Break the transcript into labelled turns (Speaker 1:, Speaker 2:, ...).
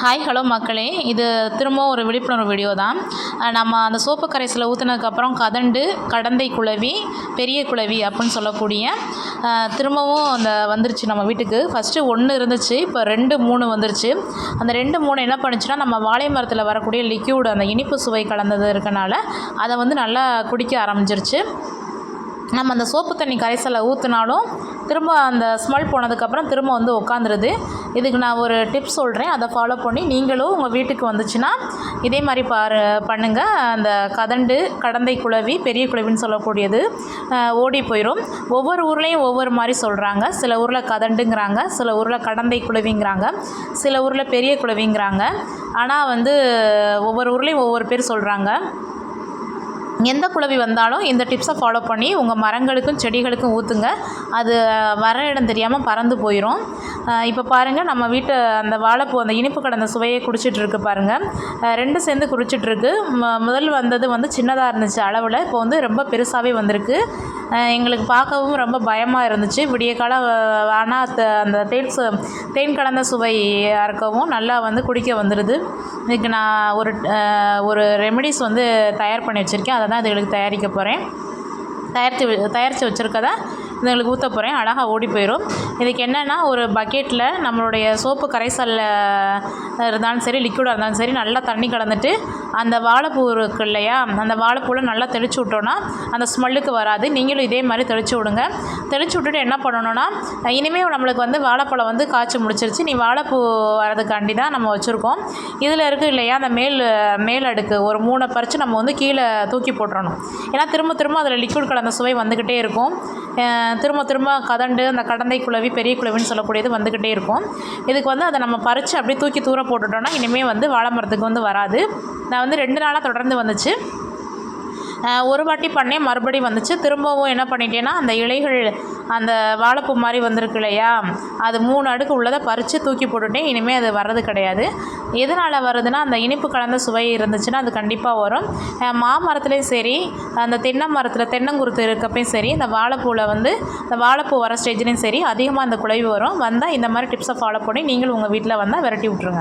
Speaker 1: Hi hello மக்களே, இது திரும்பவும் ஒரு விழிப்புணர்வு வீடியோ தான். நம்ம அந்த சோப்பு கரைசலை ஊற்றுனதுக்கப்புறம் கடந்தை குளவி, பெரிய குளவி அப்படின்னு சொல்லக்கூடிய திரும்பவும் அந்த வந்துருச்சு நம்ம வீட்டுக்கு. ஃபஸ்ட்டு 1 இருந்துச்சு, இப்போ 2, 3 வந்துருச்சு. அந்த 2, 3 என்ன பண்ணுச்சுன்னா, நம்ம வாழை மரத்தில் வரக்கூடிய லிக்யூடு, அந்த இனிப்பு சுவை கலந்தது இருக்கனால அதை வந்து நல்லா குடிக்க ஆரம்பிச்சிருச்சு. நம்ம அந்த சோப்பு தண்ணி கரைசலை ஊற்றினாலும் திரும்ப அந்த ஸ்மெல் போனதுக்கப்புறம் திரும்ப வந்து உட்காந்துருது. இதுக்கு நான் ஒரு டிப்ஸ் சொல்கிறேன், அதை ஃபாலோ பண்ணி நீங்களும் உங்கள் வீட்டுக்கு வந்துச்சுன்னா இதே மாதிரி பண்ணுங்கள். அந்த கடந்தை குளவி, பெரிய குளவின்னு சொல்லக்கூடியது ஓடி போயிடும். ஒவ்வொரு ஊர்லேயும் ஒவ்வொரு மாதிரி சொல்கிறாங்க. சில ஊரில் கதண்டுங்கிறாங்க, சில ஊரில் கடந்தை குளவிங்கிறாங்க, சில ஊரில் பெரிய குளவிங்கிறாங்க. ஆனால் வந்து ஒவ்வொரு ஊர்லேயும் ஒவ்வொரு பேர் சொல்கிறாங்க. எந்த குளவி வந்தாலும் இந்த டிப்ஸை ஃபாலோ பண்ணி உங்கள் மரங்களுக்கும் செடிகளுக்கும் ஊற்றுங்க. அது வர இடம் தெரியாமல் பறந்து போயிடும். இப்போ பாருங்கள், நம்ம வீட்டு அந்த வாழைப்பூ அந்த இனிப்பு கடந்த சுவையை குடிச்சிட்ருக்கு பாருங்கள். 2 சேர்ந்து குடிச்சிட்ருக்கு. முதல் வந்தது வந்து சின்னதாக இருந்துச்சு அளவில், இப்போ வந்து ரொம்ப பெருசாகவே வந்திருக்கு. எங்களுக்கு பார்க்கவும் ரொம்ப பயமாக இருந்துச்சு. விடிய காலம் ஆனால் அந்த தேன் கலந்த சுவையாக இருக்கவும் நல்லா வந்து குடிக்க வந்துடுது. இதுக்கு நான் ஒரு ரெமெடிஸ் வந்து தயார் பண்ணி வச்சுருக்கேன். அதை தான் இதுகளுக்கு தயாரிக்க போகிறேன். தயாரித்து வச்சுருக்கதை இதுங்களுக்கு ஊற்ற போகிறேன். அழகாக ஓடி போயிடும். இதுக்கு என்னென்னா, ஒரு பக்கெட்டில் நம்மளுடைய சோப்பு கரைசலில் இருந்தாலும் சரி, லிக்விடாக இருந்தாலும் சரி, நல்லா தண்ணி கலந்துட்டு அந்த வாழைப்பூ இருக்குது இல்லையா, அந்த வாழைப்பூவில் நல்லா தெளித்து விட்டோன்னா அந்த ஸ்மெல்லுக்கு வராது. நீங்களும் இதே மாதிரி தெளித்து விடுங்க. தெளித்து விட்டுட்டு என்ன பண்ணணுன்னா, இனிமேல் நம்மளுக்கு வந்து வாழைப்பழம் வந்து காய்ச்சி முடிச்சிருச்சு, நீ வாழைப்பூ வரதுக்காண்டி தான் நம்ம வச்சுருக்கோம். இதில் இருக்குது இல்லையா, அந்த மேல் அடுக்கு ஒரு 3 பறித்து நம்ம வந்து கீழே தூக்கி போட்டுறணும். ஏன்னா திரும்ப அதில் லிக்விட் கலந்த சுவை வந்துக்கிட்டே இருக்கும். திரும்ப அந்த கடந்தை குளவி, பெரிய குளவின்னு சொல்லக்கூடியது வந்துக்கிட்டே இருக்கும். இதுக்கு வந்து அதை நம்ம பறித்து அப்படியே தூக்கி தூர போட்டுட்டோன்னா இனிமேல் வந்து வாழை மரத்துக்கு வந்து வராது. நான் வந்து 2 நாளாக தொடர்ந்து வந்துச்சு. ஒரு வாட்டி பண்ணேன், மறுபடியும் வந்துச்சு. திரும்பவும் என்ன பண்ணிட்டேன்னா, அந்த இலைகள் அந்த வாழைப்பூ மாதிரி வந்திருக்கு இல்லையா, அது 3 அடுக்கு உள்ளதை பறித்து தூக்கி போட்டுட்டேன். இனிமேல் அது வர்றது கிடையாது. எதனால் வருதுன்னா, அந்த இனிப்பு கலந்த சுவை இருந்துச்சுன்னா அது கண்டிப்பாக வரும். மாமரத்துலேயும் சரி, அந்த தென்னங்குருத்து இருக்கப்பையும் சரி, இந்த வாழைப்பூ வர ஸ்டேஜ்லேயும் சரி அதிகமாக அந்த குளவி வரும். வந்தால் இந்த மாதிரி டிப்ஸை ஃபாலோ பண்ணி நீங்களும் உங்கள் வீட்டில் வந்தால் விரட்டி விட்ருங்க.